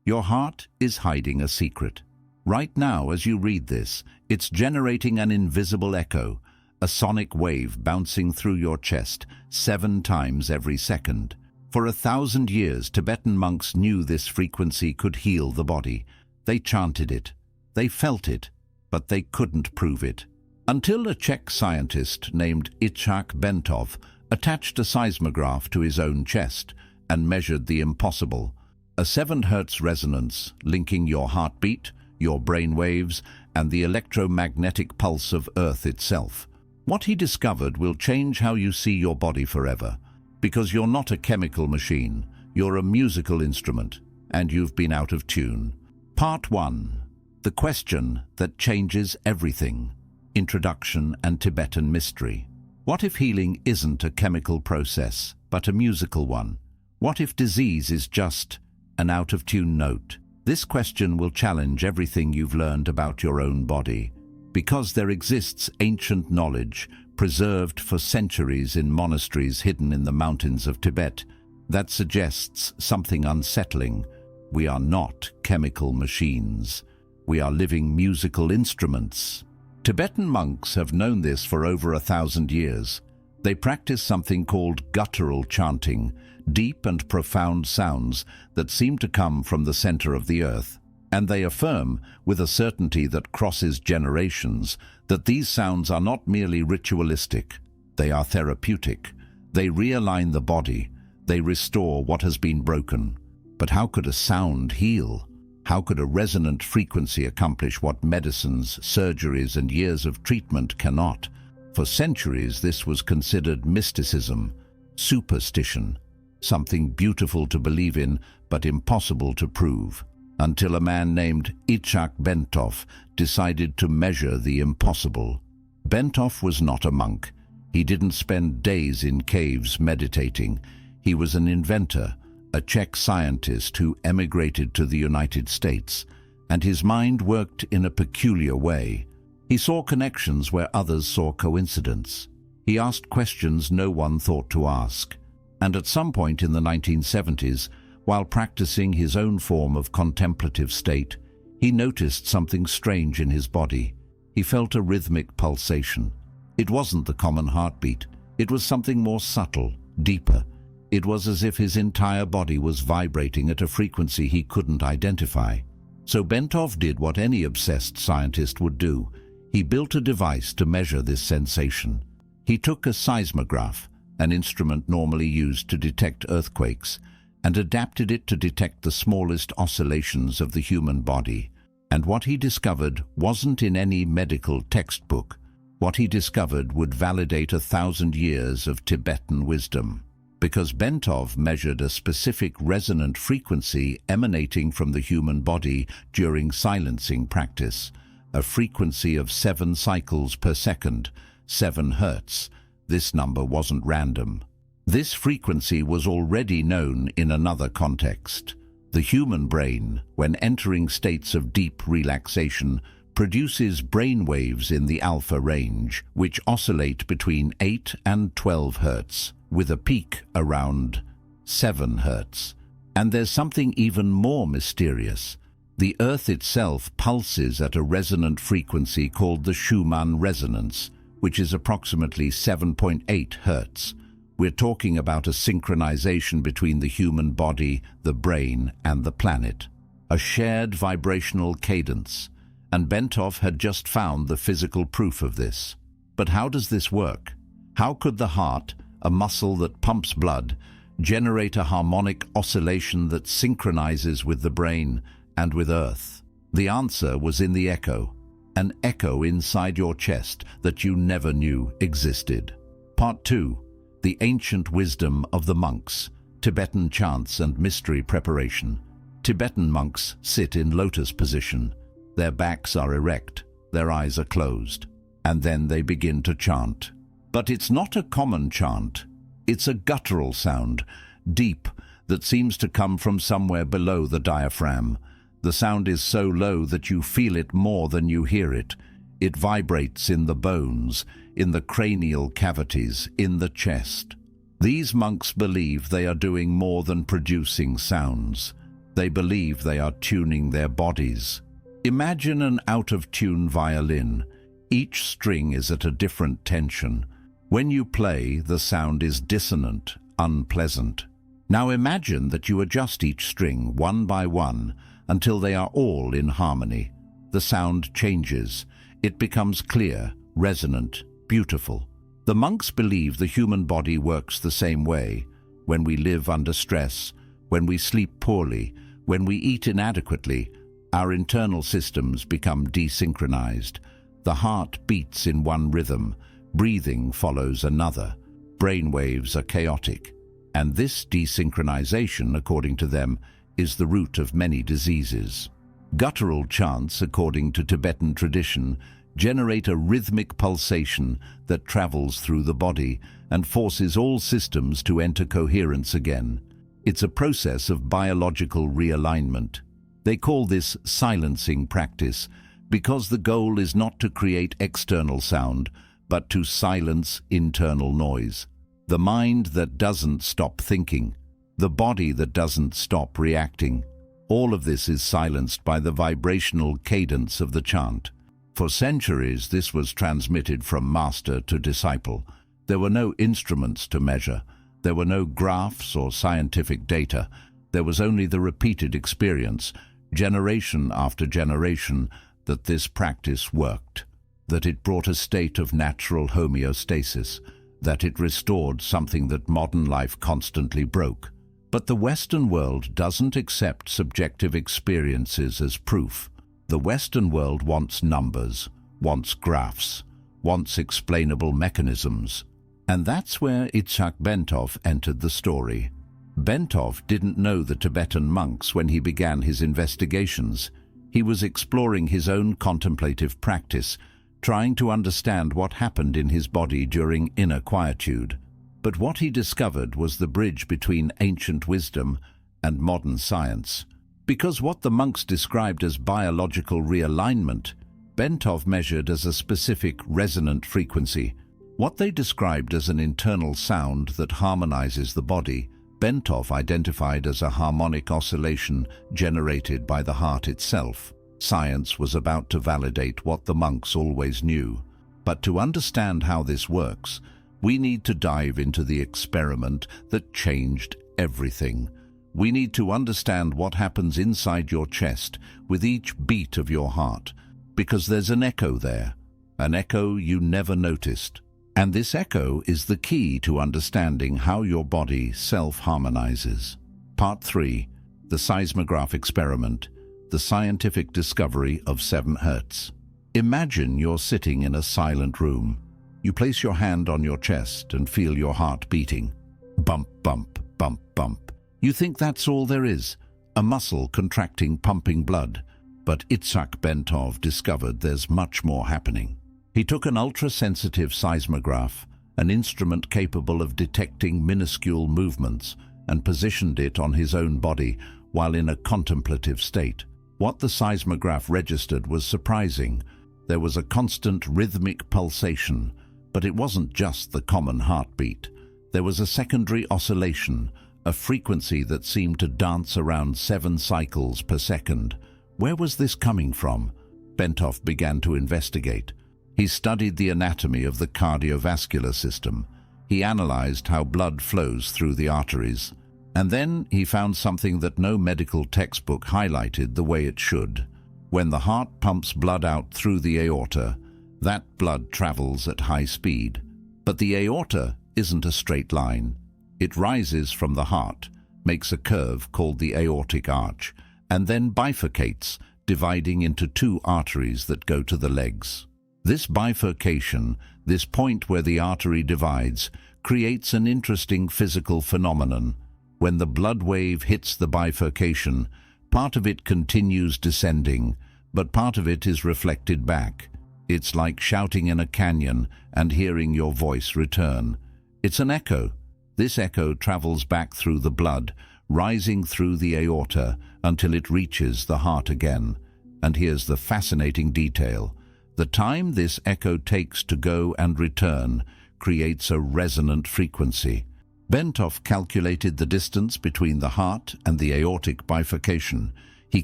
Your heart is hiding a secret. Right now, as you read this, it's generating an invisible echo, a sonic wave bouncing through your chest 7 times every second. For 1,000 years, Tibetan monks knew this frequency could heal the body. They chanted it. They felt it, but they couldn't prove it. Until a Czech scientist named Itzhak Bentov attached a seismograph to his own chest and measured the impossible. A 7 Hz resonance linking your heartbeat, your brain waves, and the electromagnetic pulse of Earth itself. What he discovered will change how you see your body forever. Because you're not a chemical machine, you're a musical instrument, and you've been out of tune. Part 1. The question that changes everything. Introduction and Tibetan mystery. What if healing isn't a chemical process, but a musical one? What if disease is just an out-of-tune note? This question will challenge everything you've learned about your own body, because there exists ancient knowledge preserved for centuries in monasteries hidden in the mountains of Tibet that suggests something unsettling. We are not chemical machines. We are living musical instruments. Tibetan monks have known this for over 1,000 years. They practice something called guttural chanting, deep and profound sounds that seem to come from the center of the earth. And they affirm, with a certainty that crosses generations, that these sounds are not merely ritualistic. They are therapeutic. They realign the body. They restore what has been broken. But how could a sound heal? How could a resonant frequency accomplish what medicines, surgeries, and years of treatment cannot? For centuries, this was considered mysticism, superstition, something beautiful to believe in, but impossible to prove, until a man named Itzhak Bentov decided to measure the impossible. Bentov was not a monk. He didn't spend days in caves meditating. He was an inventor, a Czech scientist who emigrated to the United States, and his mind worked in a peculiar way. He saw connections where others saw coincidence. He asked questions no one thought to ask. And at some point in the 1970s, while practicing his own form of contemplative state, he noticed something strange in his body. He felt a rhythmic pulsation. It wasn't the common heartbeat. It was something more subtle, deeper. It was as if his entire body was vibrating at a frequency he couldn't identify. So Bentov did what any obsessed scientist would do. He built a device to measure this sensation. He took a seismograph, an instrument normally used to detect earthquakes, and adapted it to detect the smallest oscillations of the human body. And what he discovered wasn't in any medical textbook. What he discovered would validate 1,000 years of Tibetan wisdom. Because Bentov measured a specific resonant frequency emanating from the human body during silencing practice, a frequency of 7 cycles per second, 7 Hertz. This number wasn't random. This frequency was already known in another context. The human brain, when entering states of deep relaxation, produces brain waves in the alpha range, which oscillate between 8 and 12 Hertz, with a peak around 7 Hertz. And there's something even more mysterious. The Earth itself pulses at a resonant frequency called the Schumann resonance, which is approximately 7.8 Hertz. We're talking about a synchronization between the human body, the brain, and the planet. A shared vibrational cadence. And Bentov had just found the physical proof of this. But how does this work? How could the heart, a muscle that pumps blood, generate a harmonic oscillation that synchronizes with the brain and with Earth? The answer was in the echo, an echo inside your chest that you never knew existed. Part 2. The ancient wisdom of the monks, Tibetan chants and mystery preparation. Tibetan monks sit in lotus position. Their backs are erect, their eyes are closed, and then they begin to chant. But it's not a common chant. It's a guttural sound, deep, that seems to come from somewhere below the diaphragm. The sound is so low that you feel it more than you hear it. It vibrates in the bones, in the cranial cavities, in the chest. These monks believe they are doing more than producing sounds. They believe they are tuning their bodies. Imagine an out-of-tune violin. Each string is at a different tension. When you play, the sound is dissonant, unpleasant. Now imagine that you adjust each string one by one until they are all in harmony. The sound changes. It becomes clear, resonant, beautiful. The monks believe the human body works the same way. When we live under stress, when we sleep poorly, when we eat inadequately, our internal systems become desynchronized. The heart beats in one rhythm, breathing follows another. Brainwaves are chaotic. And this desynchronization, according to them, is the root of many diseases. Guttural chants, according to Tibetan tradition, generate a rhythmic pulsation that travels through the body and forces all systems to enter coherence again. It's a process of biological realignment. They call this silencing practice because the goal is not to create external sound, but to silence internal noise. The mind that doesn't stop thinking, the body that doesn't stop reacting. All of this is silenced by the vibrational cadence of the chant. For centuries, this was transmitted from master to disciple. There were no instruments to measure. There were no graphs or scientific data. There was only the repeated experience, generation after generation, that this practice worked, that it brought a state of natural homeostasis, that it restored something that modern life constantly broke. But the Western world doesn't accept subjective experiences as proof. The Western world wants numbers, wants graphs, wants explainable mechanisms. And that's where Itzhak Bentov entered the story. Bentov didn't know the Tibetan monks when he began his investigations. He was exploring his own contemplative practice, trying to understand what happened in his body during inner quietude. But what he discovered was the bridge between ancient wisdom and modern science. Because what the monks described as biological realignment, Bentov measured as a specific resonant frequency. What they described as an internal sound that harmonizes the body, Bentov identified as a harmonic oscillation generated by the heart itself. Science was about to validate what the monks always knew. But to understand how this works, we need to dive into the experiment that changed everything. We need to understand what happens inside your chest with each beat of your heart, because there's an echo there, an echo you never noticed. And this echo is the key to understanding how your body self-harmonizes. Part 3. The Seismograph Experiment, the scientific discovery of 7 Hertz. Imagine you're sitting in a silent room. You place your hand on your chest and feel your heart beating. Bump, bump, bump, bump. You think that's all there is, a muscle contracting, pumping blood. But Itzhak Bentov discovered there's much more happening. He took an ultra-sensitive seismograph, an instrument capable of detecting minuscule movements, and positioned it on his own body while in a contemplative state. What the seismograph registered was surprising. There was a constant rhythmic pulsation, but it wasn't just the common heartbeat. There was a secondary oscillation, a frequency that seemed to dance around 7 cycles per second. Where was this coming from? Bentov began to investigate. He studied the anatomy of the cardiovascular system. He analyzed how blood flows through the arteries. And then he found something that no medical textbook highlighted the way it should. When the heart pumps blood out through the aorta, that blood travels at high speed. But the aorta isn't a straight line. It rises from the heart, makes a curve called the aortic arch, and then bifurcates, dividing into 2 arteries that go to the legs. This bifurcation, this point where the artery divides, creates an interesting physical phenomenon. When the blood wave hits the bifurcation, part of it continues descending, but part of it is reflected back. It's like shouting in a canyon and hearing your voice return. It's an echo. This echo travels back through the blood, rising through the aorta until it reaches the heart again. And here's the fascinating detail. The time this echo takes to go and return creates a resonant frequency. Bentov calculated the distance between the heart and the aortic bifurcation. He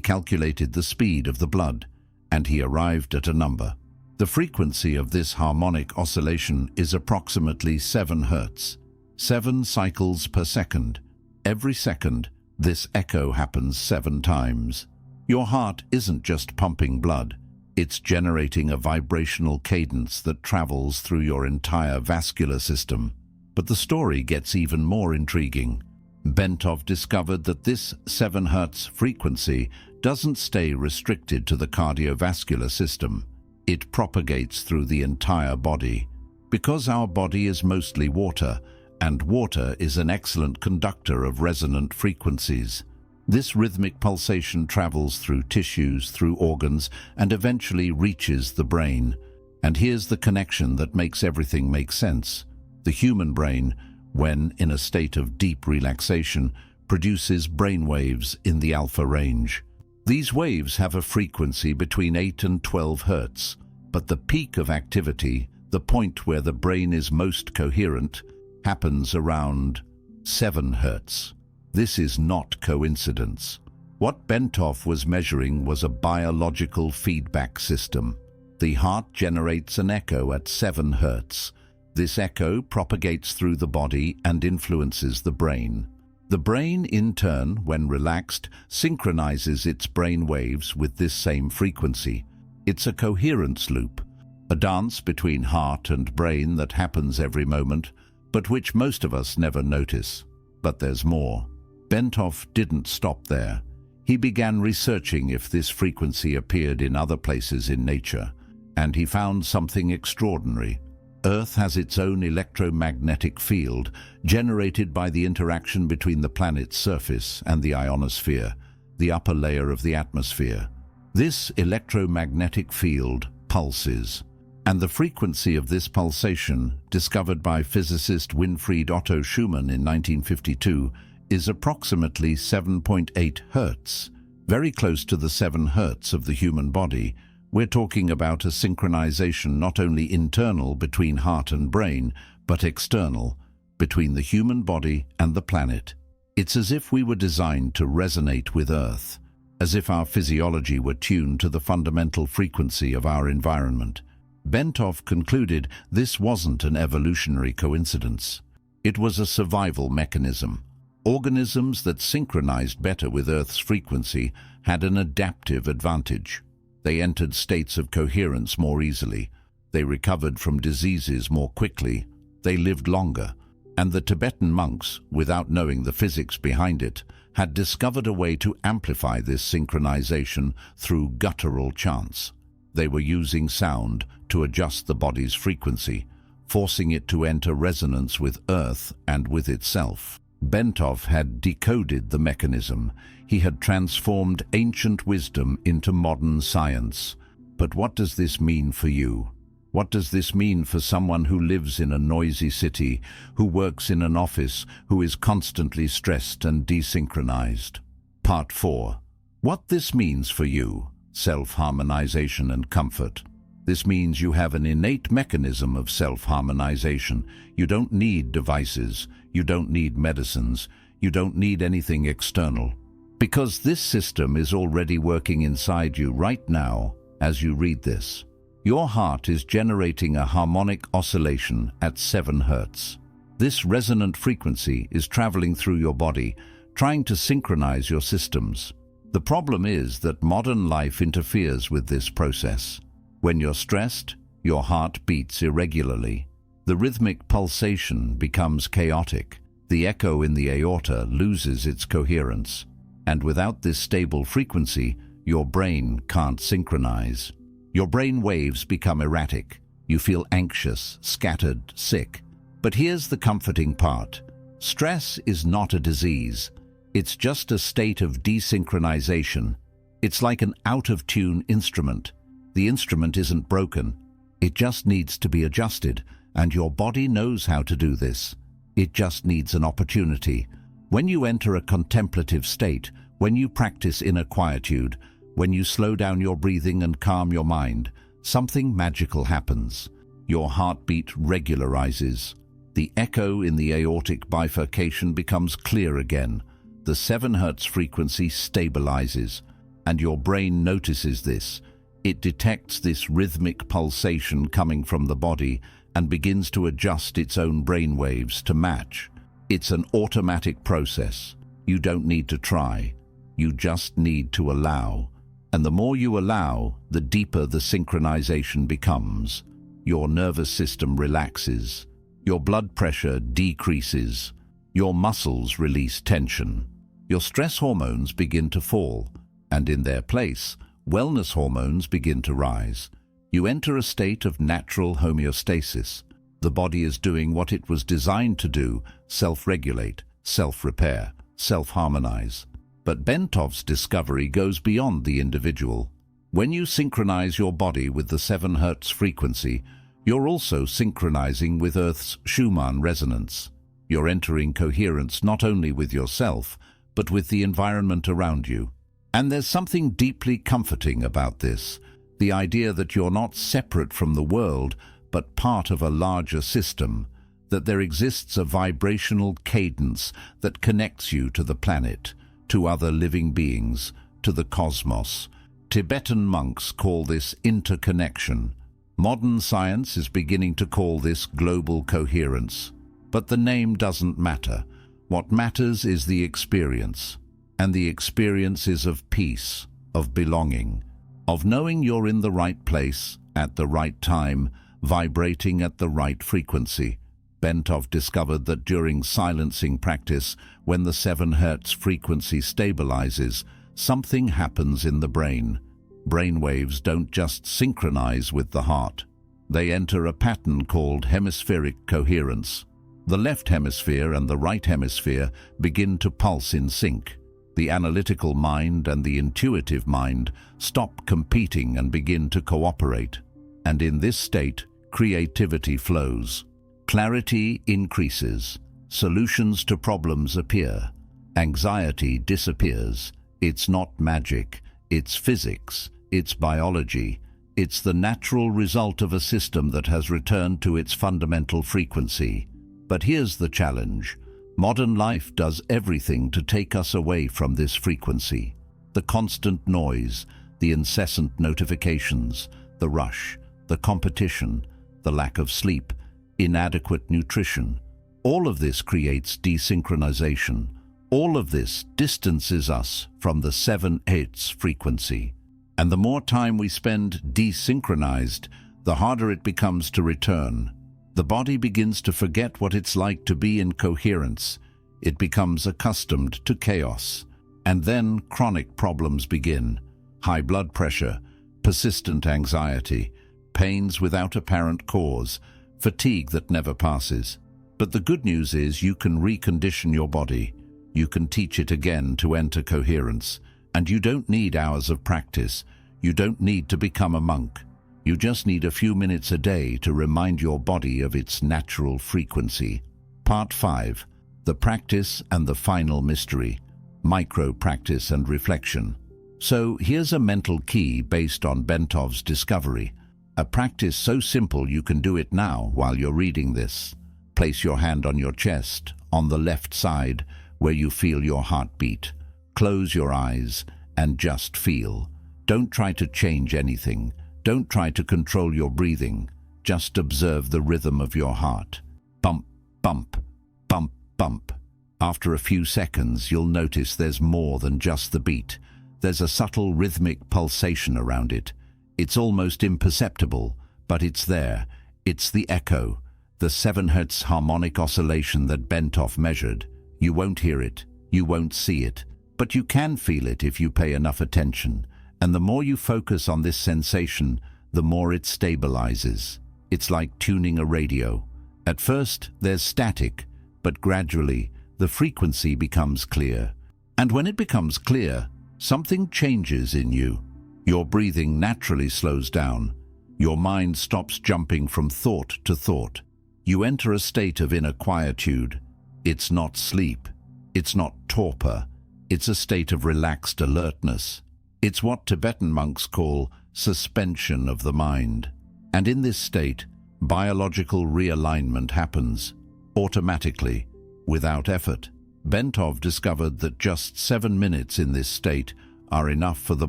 calculated the speed of the blood, and he arrived at a number. The frequency of this harmonic oscillation is approximately 7 Hz, 7 cycles per second. Every second, this echo happens 7 times. Your heart isn't just pumping blood, it's generating a vibrational cadence that travels through your entire vascular system. But the story gets even more intriguing. Bentov discovered that this 7 Hz frequency doesn't stay restricted to the cardiovascular system. It propagates through the entire body. Because our body is mostly water, and water is an excellent conductor of resonant frequencies, this rhythmic pulsation travels through tissues, through organs, and eventually reaches the brain. And here's the connection that makes everything make sense. The human brain, when in a state of deep relaxation, produces brain waves in the alpha range. These waves have a frequency between 8 and 12 Hz, but the peak of activity, the point where the brain is most coherent, happens around 7 Hz. This is not coincidence. What Bentov was measuring was a biological feedback system. The heart generates an echo at 7 Hz. This echo propagates through the body and influences the brain. The brain, in turn, when relaxed, synchronizes its brain waves with this same frequency. It's a coherence loop, a dance between heart and brain that happens every moment, but which most of us never notice. But there's more. Bentov didn't stop there. He began researching if this frequency appeared in other places in nature, and he found something extraordinary. Earth has its own electromagnetic field, generated by the interaction between the planet's surface and the ionosphere, the upper layer of the atmosphere. This electromagnetic field pulses, and the frequency of this pulsation, discovered by physicist Winfried Otto Schumann in 1952, is approximately 7.8 Hz, very close to the 7 Hz of the human body. We're talking about a synchronization not only internal between heart and brain, but external, between the human body and the planet. It's as if we were designed to resonate with Earth, as if our physiology were tuned to the fundamental frequency of our environment. Bentov concluded this wasn't an evolutionary coincidence. It was a survival mechanism. Organisms that synchronized better with Earth's frequency had an adaptive advantage. They entered states of coherence more easily. They recovered from diseases more quickly. They lived longer. And the Tibetan monks, without knowing the physics behind it, had discovered a way to amplify this synchronization through guttural chants. They were using sound to adjust the body's frequency, forcing it to enter resonance with Earth and with itself. Bentov had decoded the mechanism. He had transformed ancient wisdom into modern science. But what does this mean for you? What does this mean for someone who lives in a noisy city, who works in an office, who is constantly stressed and desynchronized? Part 4. What this means for you: self-harmonization and comfort. This means you have an innate mechanism of self-harmonization. You don't need devices. You don't need medicines. You don't need anything external. Because this system is already working inside you right now as you read this. Your heart is generating a harmonic oscillation at 7 Hz. This resonant frequency is traveling through your body, trying to synchronize your systems. The problem is that modern life interferes with this process. When you're stressed, your heart beats irregularly. The rhythmic pulsation becomes chaotic. The echo in the aorta loses its coherence. And without this stable frequency, your brain can't synchronize. Your brain waves become erratic. You feel anxious, scattered, sick. But here's the comforting part. Stress is not a disease. It's just a state of desynchronization. It's like an out-of-tune instrument. The instrument isn't broken. It just needs to be adjusted, and your body knows how to do this. It just needs an opportunity. When you enter a contemplative state, when you practice inner quietude, when you slow down your breathing and calm your mind, something magical happens. Your heartbeat regularizes. The echo in the aortic bifurcation becomes clear again. The 7 Hz frequency stabilizes, and your brain notices this. It detects this rhythmic pulsation coming from the body and begins to adjust its own brain waves to match. It's an automatic process. You don't need to try. You just need to allow. And the more you allow, the deeper the synchronization becomes. Your nervous system relaxes. Your blood pressure decreases. Your muscles release tension. Your stress hormones begin to fall, and in their place, wellness hormones begin to rise. You enter a state of natural homeostasis. The body is doing what it was designed to do: self-regulate, self-repair, self-harmonize. But Bentov's discovery goes beyond the individual. When you synchronize your body with the 7 Hz frequency, you're also synchronizing with Earth's Schumann resonance. You're entering coherence not only with yourself, but with the environment around you. And there's something deeply comforting about this, the idea that you're not separate from the world, but part of a larger system, that there exists a vibrational cadence that connects you to the planet, to other living beings, to the cosmos. Tibetan monks call this interconnection. Modern science is beginning to call this global coherence. But the name doesn't matter. What matters is the experience. And the experience is of peace, of belonging, of knowing you're in the right place, at the right time, vibrating at the right frequency. Bentov discovered that during silencing practice, when the 7 Hz frequency stabilizes, something happens in the brain. Brain waves don't just synchronize with the heart. They enter a pattern called hemispheric coherence. The left hemisphere and the right hemisphere begin to pulse in sync. The analytical mind and the intuitive mind stop competing and begin to cooperate. And in this state, creativity flows. Clarity increases. Solutions to problems appear. Anxiety disappears. It's not magic. It's physics. It's biology. It's the natural result of a system that has returned to its fundamental frequency. But here's the challenge. Modern life does everything to take us away from this frequency. The constant noise, the incessant notifications, the rush, the competition, the lack of sleep, inadequate nutrition. All of this creates desynchronization. All of this distances us from the 7 Hz frequency. And the more time we spend desynchronized, the harder it becomes to return. The body begins to forget what it's like to be in coherence. It becomes accustomed to chaos. And then chronic problems begin. High blood pressure, persistent anxiety, pains without apparent cause, fatigue that never passes. But the good news is you can recondition your body. You can teach it again to enter coherence. And you don't need hours of practice. You don't need to become a monk. You just need a few minutes a day to remind your body of its natural frequency. Part 5. The practice and the final mystery. Micro-practice and reflection. So here's a mental key based on Bentov's discovery. A practice so simple you can do it now while you're reading this. Place your hand on your chest, on the left side, where you feel your heartbeat. Close your eyes and just feel. Don't try to change anything. Don't try to control your breathing. Just observe the rhythm of your heart. Bump, bump, bump, bump. After a few seconds, you'll notice there's more than just the beat. There's a subtle rhythmic pulsation around it. It's almost imperceptible, but it's there. It's the echo, the 7 Hz harmonic oscillation that Bentov measured. You won't hear it, you won't see it, but you can feel it if you pay enough attention. And the more you focus on this sensation, the more it stabilizes. It's like tuning a radio. At first, there's static, but gradually, the frequency becomes clear. And when it becomes clear, something changes in you. Your breathing naturally slows down. Your mind stops jumping from thought to thought. You enter a state of inner quietude. It's not sleep. It's not torpor. It's a state of relaxed alertness. It's what Tibetan monks call suspension of the mind. And in this state, biological realignment happens. automatically, without effort. Bentov discovered that just 7 minutes in this state are enough for the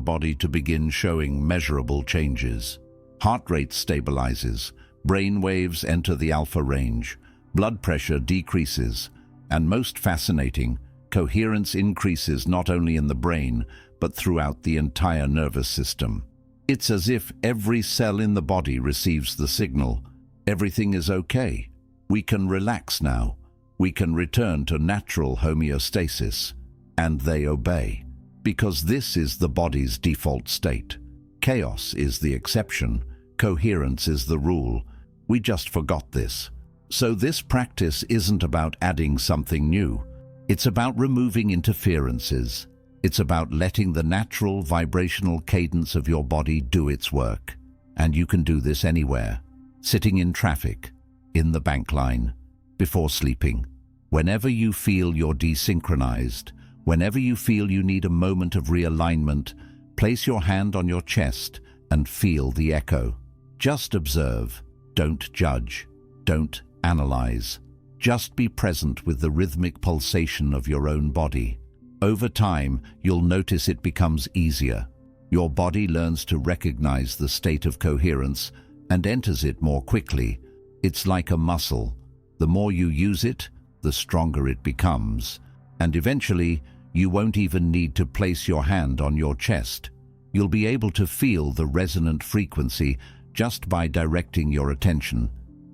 body to begin showing measurable changes. Heart rate stabilizes, brain waves enter the alpha range, blood pressure decreases, and most fascinating, coherence increases not only in the brain, but throughout the entire nervous system. It's as if every cell in the body receives the signal, everything is okay. We can relax now. We can return to natural homeostasis. And they obey, because this is the body's default state. Chaos is the exception. Coherence is the rule. We just forgot this. So this practice isn't about adding something new. It's about removing interferences. It's about letting the natural vibrational cadence of your body do its work. And you can do this anywhere. Sitting in traffic, in the bank line, before sleeping. Whenever you feel you're desynchronized, whenever you feel you need a moment of realignment, place your hand on your chest and feel the echo. Just observe. Don't judge. Don't analyze. Just be present with the rhythmic pulsation of your own body. Over time, you'll notice it becomes easier. Your body learns to recognize the state of coherence and enters it more quickly. It's like a muscle. The more you use it, the stronger it becomes. And eventually, you won't even need to place your hand on your chest. You'll be able to feel the resonant frequency just by directing your attention.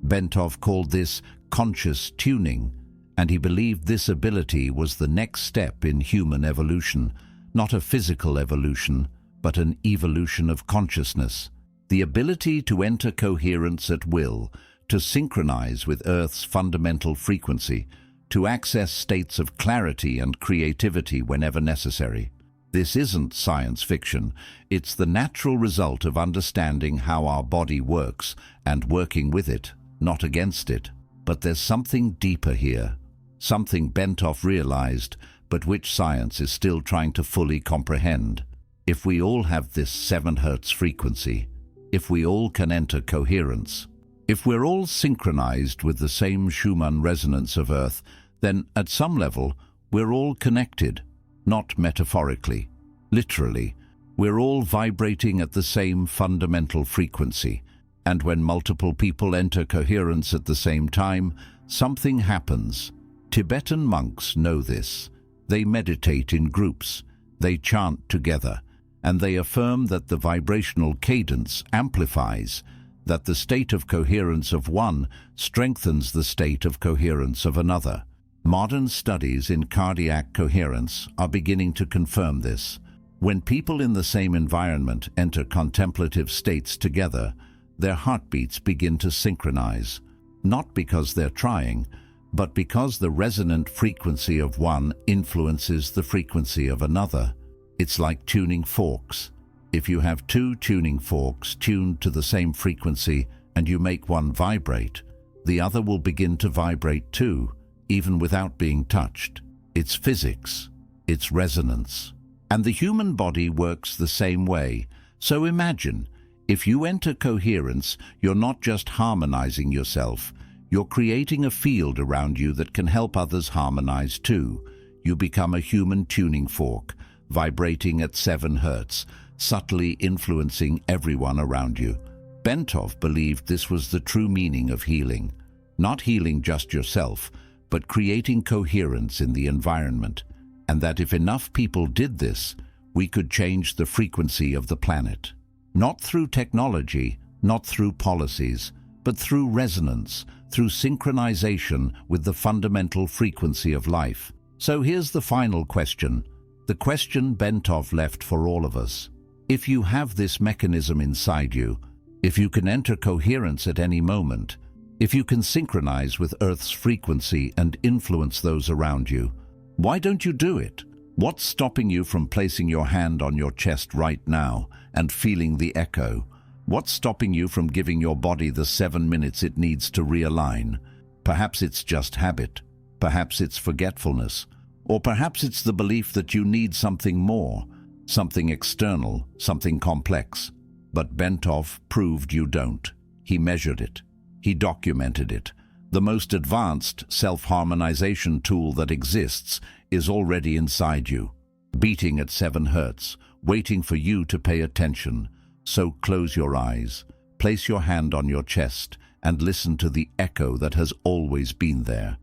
Bentov called this conscious tuning, and he believed this ability was the next step in human evolution, not a physical evolution, but an evolution of consciousness. The ability to enter coherence at will, to synchronize with Earth's fundamental frequency, to access states of clarity and creativity whenever necessary. This isn't science fiction. It's the natural result of understanding how our body works and working with it, not against it. But there's something deeper here, something Bentov realized, but which science is still trying to fully comprehend. If we all have this 7 Hz frequency, if we all can enter coherence, if we're all synchronized with the same Schumann resonance of Earth, then at some level we're all connected, not metaphorically, literally. We're all vibrating at the same fundamental frequency. And when multiple people enter coherence at the same time, something happens. Tibetan monks know this. They meditate in groups, they chant together, and they affirm that the vibrational cadence amplifies, that the state of coherence of one strengthens the state of coherence of another. Modern studies in cardiac coherence are beginning to confirm this. When people in the same environment enter contemplative states together, their heartbeats begin to synchronize, not because they're trying, but because the resonant frequency of one influences the frequency of another. It's like tuning forks. If you have 2 tuning forks tuned to the same frequency and you make one vibrate, the other will begin to vibrate too, even without being touched. It's physics. It's resonance. And the human body works the same way. So imagine, if you enter coherence, you're not just harmonizing yourself, you're creating a field around you that can help others harmonize too. You become a human tuning fork, vibrating at 7 Hz, subtly influencing everyone around you. Bentov believed this was the true meaning of healing. Not healing just yourself, but creating coherence in the environment. And that if enough people did this, we could change the frequency of the planet. Not through technology, not through policies, but through resonance, through synchronization with the fundamental frequency of life. So here's the final question, the question Bentov left for all of us. If you have this mechanism inside you, if you can enter coherence at any moment, if you can synchronize with Earth's frequency and influence those around you, why don't you do it? What's stopping you from placing your hand on your chest right now and feeling the echo? What's stopping you from giving your body the 7 minutes it needs to realign? Perhaps it's just habit. Perhaps it's forgetfulness. Or perhaps it's the belief that you need something more, something external, something complex. But Bentov proved you don't. He measured it. He documented it. The most advanced self-harmonization tool that exists is already inside you, beating at 7 hertz, waiting for you to pay attention. So close your eyes, place your hand on your chest, and listen to the echo that has always been there.